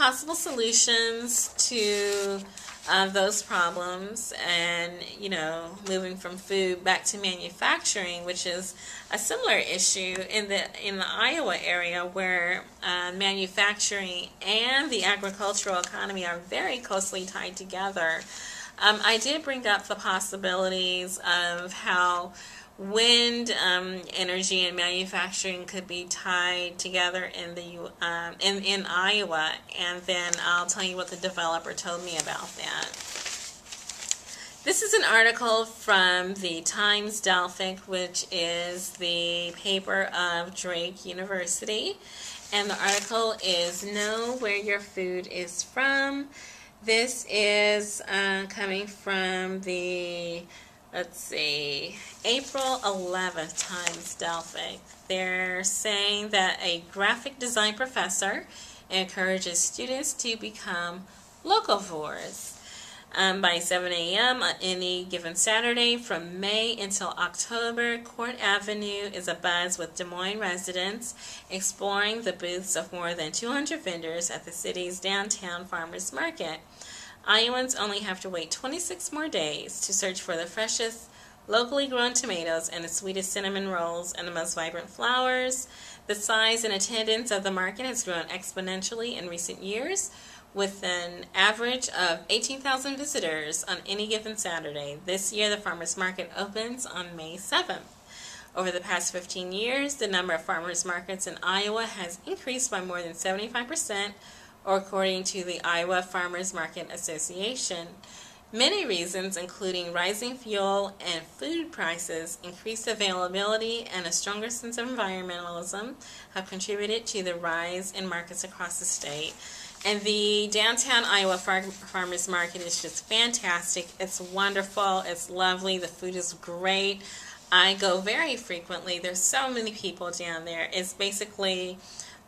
possible solutions to those problems, and moving from food back to manufacturing, which is a similar issue in the Iowa area, where manufacturing and the agricultural economy are very closely tied together. I did bring up the possibilities of how wind energy and manufacturing could be tied together in Iowa, and then I'll tell you what the developer told me about that. This is an article from the Times Delphic, which is the paper of Drake University, and the article is "Know Where Your Food is From." This is coming from the April 11th Times Delphic. They're saying that a graphic design professor encourages students to become locavores. By 7 a.m. on any given Saturday from May until October, Court Avenue is abuzz with Des Moines residents exploring the booths of more than 200 vendors at the city's downtown farmers market. Iowans only have to wait 26 more days to search for the freshest, locally grown tomatoes and the sweetest cinnamon rolls and the most vibrant flowers. The size and attendance of the market has grown exponentially in recent years, with an average of 18,000 visitors on any given Saturday. This year, the farmers market opens on May 7th. Over the past 15 years, the number of farmers markets in Iowa has increased by more than 75%, or according to the Iowa Farmers Market Association. Many reasons, including rising fuel and food prices, increased availability, and a stronger sense of environmentalism, have contributed to the rise in markets across the state. And the downtown Iowa Farmers Market is just fantastic. It's wonderful. It's lovely. The food is great. I go very frequently. There's so many people down there. It's basically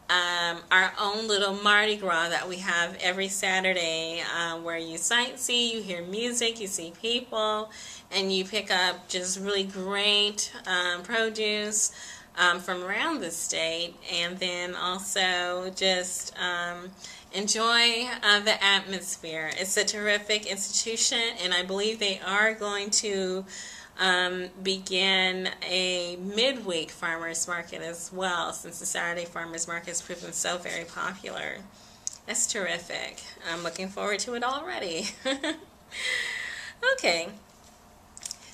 our own little Mardi Gras that we have every Saturday, where you sightsee, you hear music, you see people, and you pick up just really great produce from around the state, and then also just enjoy the atmosphere. It's a terrific institution, and I believe they are going to begin a midweek farmers market as well, since the Saturday farmers market has proven so very popular. That's terrific. I'm looking forward to it already. Okay.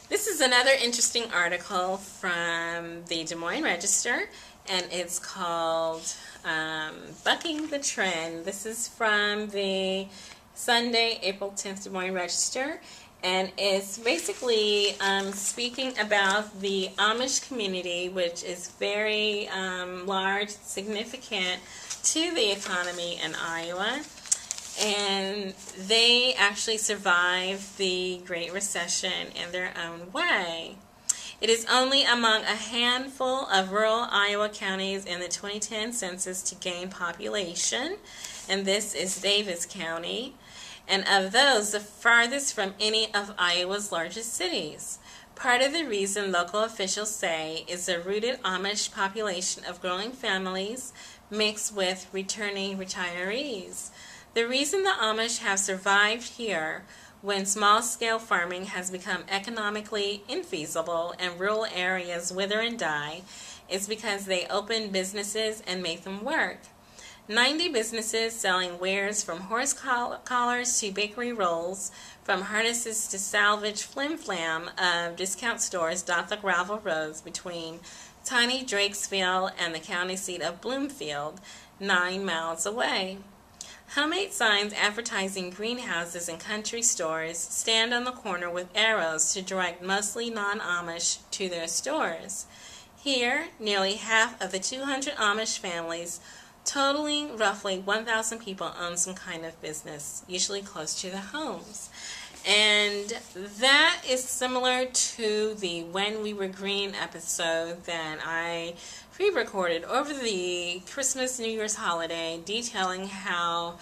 This is another interesting article from the Des Moines Register, and it's called Bucking the Trend. This is from the Sunday, April 10th Des Moines Register, and it's basically speaking about the Amish community, which is very large, significant to the economy in Iowa. And they actually survived the Great Recession in their own way. It is only among a handful of rural Iowa counties in the 2010 census to gain population, and this is Davis County, and of those, the farthest from any of Iowa's largest cities. Part of the reason, local officials say, is the rooted Amish population of growing families mixed with returning retirees. The reason the Amish have survived here when small-scale farming has become economically infeasible and rural areas wither and die is because they opened businesses and made them work. 90 businesses selling wares from horse collars to bakery rolls, from harnesses to salvage flim-flam of discount stores dot the gravel roads between tiny Drakesville and the county seat of Bloomfield, 9 miles away. Homemade signs advertising greenhouses and country stores stand on the corner with arrows to direct mostly non-Amish to their stores. Here, nearly half of the 200 Amish families, totaling roughly 1,000 people, own some kind of business, usually close to their homes. And that is similar to the When We Were Green episode that I pre-recorded over the Christmas New Year's holiday, detailing how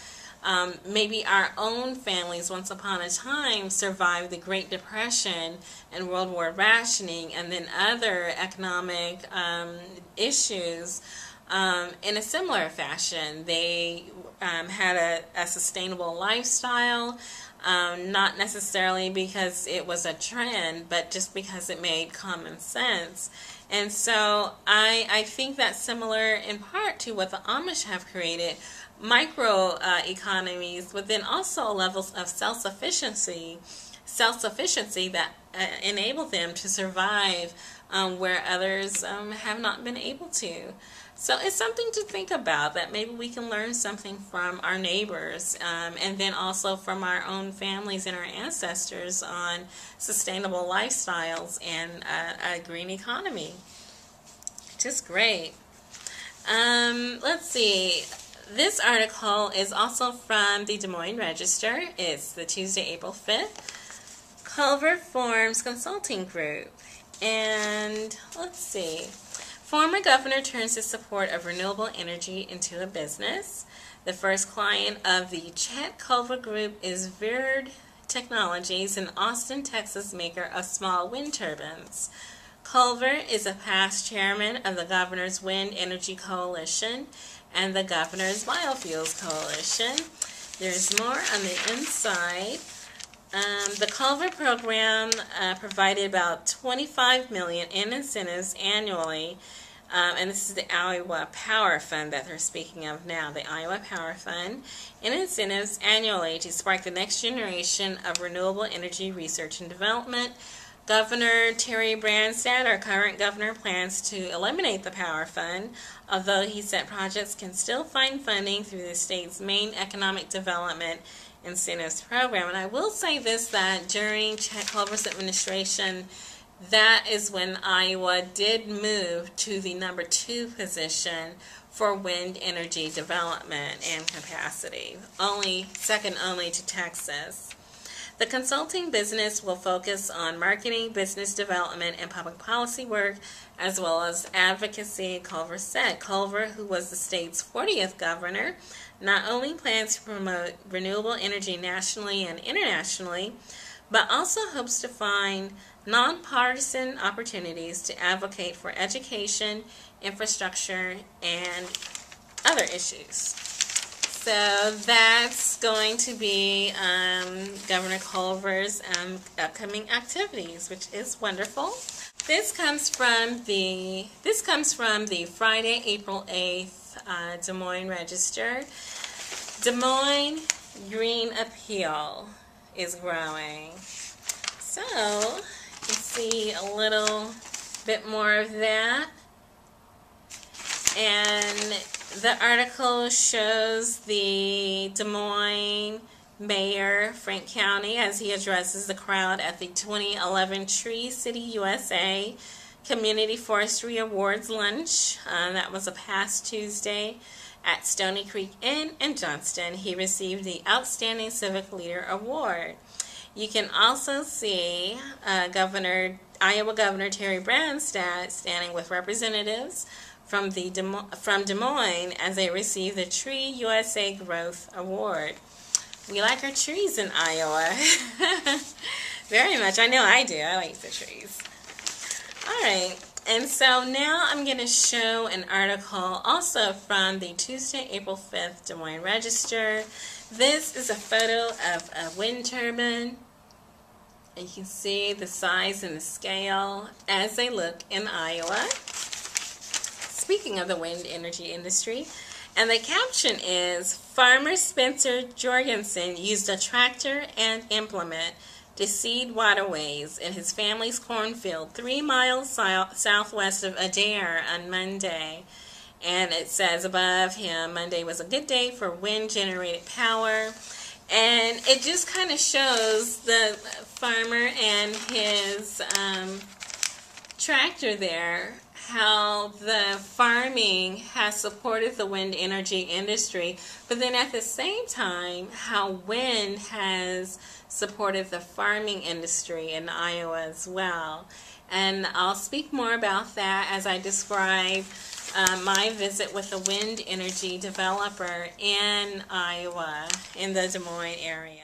maybe our own families once upon a time survived the Great Depression and World War rationing, and then other economic issues in a similar fashion. They had a sustainable lifestyle, not necessarily because it was a trend, but just because it made common sense. And so I think that's similar in part to what the Amish have created, micro economies, but then also levels of self-sufficiency that enable them to survive where others have not been able to. So it's something to think about, that maybe we can learn something from our neighbors and then also from our own families and our ancestors on sustainable lifestyles and a green economy. Just great. Let's see. This article is also from the Des Moines Register. It's the Tuesday, April 5th. Culver forms consulting group. And let's see. Former governor turns his support of renewable energy into a business. The first client of the Chet Culver Group is Vered Technologies, an Austin, Texas maker of small wind turbines. Culver is a past chairman of the Governor's Wind Energy Coalition and the Governor's Biofuels Coalition. There's more on the inside. The Culver program provided about $25 million in incentives annually, and this is the Iowa Power Fund that they're speaking of now, the Iowa Power Fund, in incentives annually to spark the next generation of renewable energy research and development. Governor Terry Branstad, our current governor, plans to eliminate the Power Fund, although he said projects can still find funding through the state's main economic development incentives program. And I will say this, that during Chet Culver's administration, that is when Iowa did move to the number 2 position for wind energy development and capacity, second only to Texas. The consulting business will focus on marketing, business development, and public policy work, as well as advocacy, Culver said. Culver, who was the state's 40th governor, not only plans to promote renewable energy nationally and internationally, but also hopes to find nonpartisan opportunities to advocate for education, infrastructure, and other issues. So that's going to be Governor Culver's upcoming activities, which is wonderful. This comes from the Friday, April 8th Des Moines Register. Des Moines Green Appeal is growing. So you see a little bit more of that. And the article shows the Des Moines Mayor, Frank County, as he addresses the crowd at the 2011 Tree City USA Community Forestry Awards lunch. That was a past Tuesday at Stony Creek Inn in Johnston. He received the Outstanding Civic Leader Award. You can also see Iowa Governor Terry Branstad standing with representatives from Des Moines as they receive the Tree USA Growth Award. We like our trees in Iowa. Very much. I know I do. I like the trees. All right. And so now I'm going to show an article also from the Tuesday, April 5th Des Moines Register. This is a photo of a wind turbine. And you can see the size and the scale as they look in Iowa. Speaking of the wind energy industry, and the caption is, Farmer Spencer Jorgensen used a tractor and implement to seed waterways in his family's cornfield 3 miles southwest of Adair on Monday. And it says above him, Monday was a good day for wind-generated power. And it just kind of shows the farmer and his tractor there, how the farming has supported the wind energy industry, but then at the same time, how wind has supported the farming industry in Iowa as well. And I'll speak more about that as I describe my visit with a wind energy developer in Iowa, in the Des Moines area.